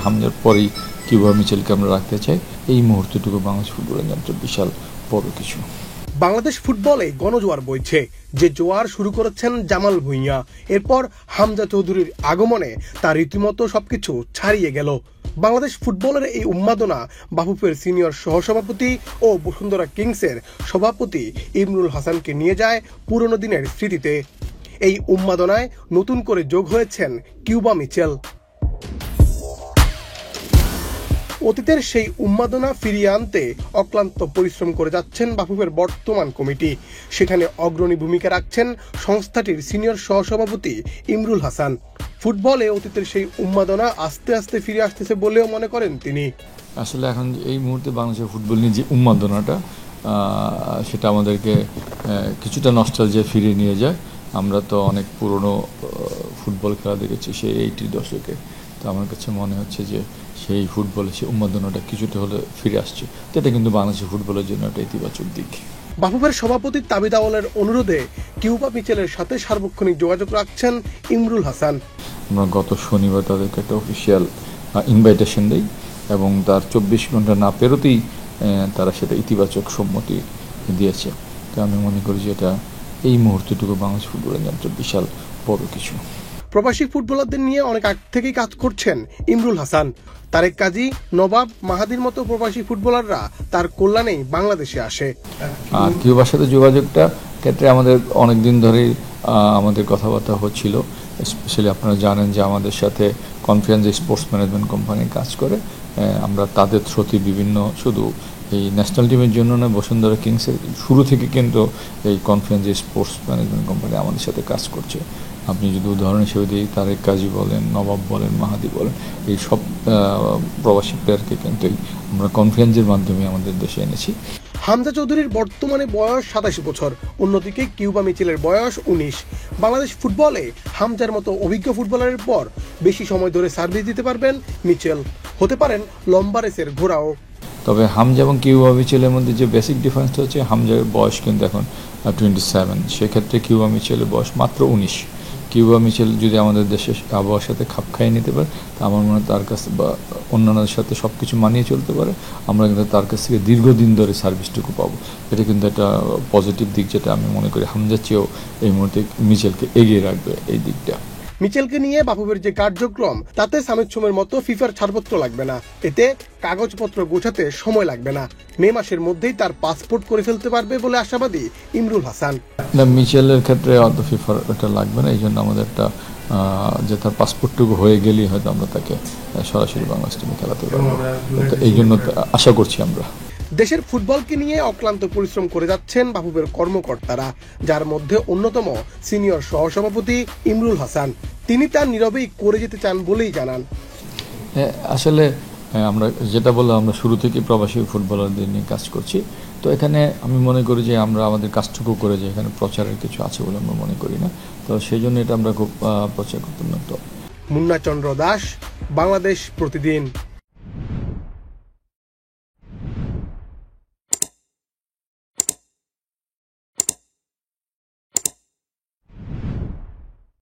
হামজার পরেই কিউবা মিচেলকে আমরা রাখতে চাই। এই মুহূর্তটুকু বাংলাদেশ ফুটবলের জন্য বিশাল বড় কিছু। বাংলাদেশ ফুটবলে গণজোয়ার বইছে, যে জোয়ার শুরু করেছেন জামাল ভুঁইয়া। এরপর হামজা চৌধুরীর আগমনে তা রীতিমতো সবকিছু ছাড়িয়ে গেল। বাংলাদেশ ফুটবলের এই উন্মাদনা বাফুফের সিনিয়র সহসভাপতি ও বসুন্ধরা কিংসের সভাপতি ইমরুল হাসানকে নিয়ে যায় পুরনো দিনের স্মৃতিতে। এই উন্মাদনায় নতুন করে যোগ হয়েছেন কিউবা মিচেল। অতীতের সেই উন্মাদনা ফিরিয়ে আনতে অক্লান্ত পরিশ্রম করে যাচ্ছেন বাফুফের বর্তমান কমিটি। সেখানে অগ্রণী ভূমিকা রাখছেন সংস্থাটির সিনিয়র সহসভাপতি ইমরুল হাসান। ফুটবলে অতীতের সেই উন্মাদনা আস্তে আস্তে ফিরে আসতেছে বলেও মনে করেন তিনি। আসলে এখন এই মুহূর্তে বাংলাদেশের ফুটবল নিয়ে যে উন্মাদনাটা, সেটা আমাদেরকে কিছুটা নস্টালজিয়া ফিরিয়ে নিয়ে যায়। আমরা তো অনেক পুরনো ফুটবল খেলা দেখেছি সেই 80 দশকে। তো আমার কাছে মনে হচ্ছে যে সেই ফুটবলে সেই উন্মাদনাটা কিছুটা হলে ফিরে আসছে। তো এটা কিন্তু বাংলাদেশের ফুটবলের জন্য একটা ইতিবাচক দিক। বাফুফের সভাপতি তাবিদ আওয়ালের অনুরোধে কিউবা মিচেলের সাথে সার্বক্ষণিক যোগাযোগ রাখছেন ইমরুল হাসান। আমরা গত শনিবার তাদেরকে একটা অফিসিয়াল ইনভাইটেশন দিই এবং তার 24 ঘন্টা না পেরোতেই তারা সেটা ইতিবাচক সম্মতি দিয়েছে। তো আমি মনে করি যে এটা এই মুহূর্তটুকু বাংলাদেশ ফুটবলের জন্য বিশাল বড় কিছু। প্রবাসী ফুটবলারদের নিয়ে অনেক আগ থেকেই কাজ করছেন ইমরুল হাসান। তারেক কাজী, নবাব, মাহাদির মতো প্রবাসী ফুটবলাররা তার কল্যাণেই বাংলাদেশে আসে। আর কিউবার সাথে যোগাযোগটা ক্ষেত্রে আমাদের অনেক দিন ধরেই আমাদের কথাবার্তা হচ্ছিল। স্পেশালি আপনারা জানেন যে আমাদের সাথে কনফিডেন্স স্পোর্টস ম্যানেজমেন্ট কোম্পানি কাজ করে। আমরা তাদের থ্রুতে বিভিন্ন, শুধু এই ন্যাশনাল টিমের জন্য না, বসুন্ধরা কিংসের শুরু থেকে কিন্তু এই কনফিডেন্স স্পোর্টস ম্যানেজমেন্ট কোম্পানি আমাদের সাথে কাজ করছে। আপনি যদি উদাহরণ হিসেবে দিই, তারেক কাজী বলেন, নবাব বলেন, মাহাদি বলেন, এই সব প্রবাসী প্লেয়ারকে কিন্তু আমরা কনফারেন্সের মাধ্যমে আমাদের দেশে এনেছি। হামজা চৌধুরীর বর্তমানে বয়স 27 বছর, অন্যদিকে কিউবা মিচেলের বয়স 19। বাংলাদেশ ফুটবলে হামজার মতো অভিজ্ঞ ফুটবলারের পর বেশি সময় ধরে সার্ভিস দিতে পারবেন মিচেল, হতে পারেন লম্বা রেসের ঘোড়াও। তবে হামজা এবং কিউবা মিচেলের মধ্যে যে বেসিক ডিফারেন্সটা হচ্ছে, হামজার বয়স কিন্তু এখন 27, সেক্ষেত্রে কিউবা মিচেলের বয়স মাত্র 19। কিউবা মিচেল যদি আমাদের দেশের আবহাওয়ার সাথে খাপ খাইয়ে নিতে পারে, তা আমার মনে হয় তার কাছে বা অন্যান্যদের সাথে সব কিছু মানিয়ে চলতে পারে, আমরা কিন্তু তার কাছ থেকে দীর্ঘদিন ধরে সার্ভিসটুকু পাবো। এটা কিন্তু একটা পজিটিভ দিক, যেটা আমি মনে করি হামজার চেয়েও এই মুহূর্তে মিচেলকে এগিয়ে রাখবে এই দিকটা। মিচেলকে নিয়ে বাফুফের যে কার্যক্রম, তাতে সামিদ সোমের মতো ফিফার ছাড়পত্র লাগবে না। এতে কাগজপত্র গোছাতে সময় লাগবে না। মে মাসের মধ্যেই তার পাসপোর্ট করে ফেলতে পারবে বলে আশাবাদী ইমরুল হাসান। না, মিচেলের ক্ষেত্রে অত ফিফার এটা লাগবে না। এই জন্য আমাদের একটা যে তার পাসপোর্টটুকু হয়ে গেলেই হয়তো আমরা তাকে সরাসরি বাংলাদেশ টিমে খেলাতে পারবো। এই জন্য আশা করছি আমরা। দেশের ফুটবলকে নিয়ে অক্লান্ত পরিশ্রম করে যাচ্ছেন বাফুফের কর্মকর্তারা, যার মধ্যে অন্যতম সিনিয়র সহসভাপতি ইমরুল হাসান। তিনি তার নীরবেই করে যেতে চান বলেই জানান। আসলে আমরা যেটা বললাম, আমরা শুরু থেকে প্রবাসী ফুটবলারদের নিয়ে কাজ করছি। তো এখানে আমি মনে করি যে আমরা আমাদের কাজটুকু করে যে এখানে প্রচারের কিছু আছে বলে আমরা মনে করি না। তো সেই জন্য এটা আমরা খুব প্রচার করতাম না। তো মুন্না চন্দ্র দাস, বাংলাদেশ প্রতিদিন।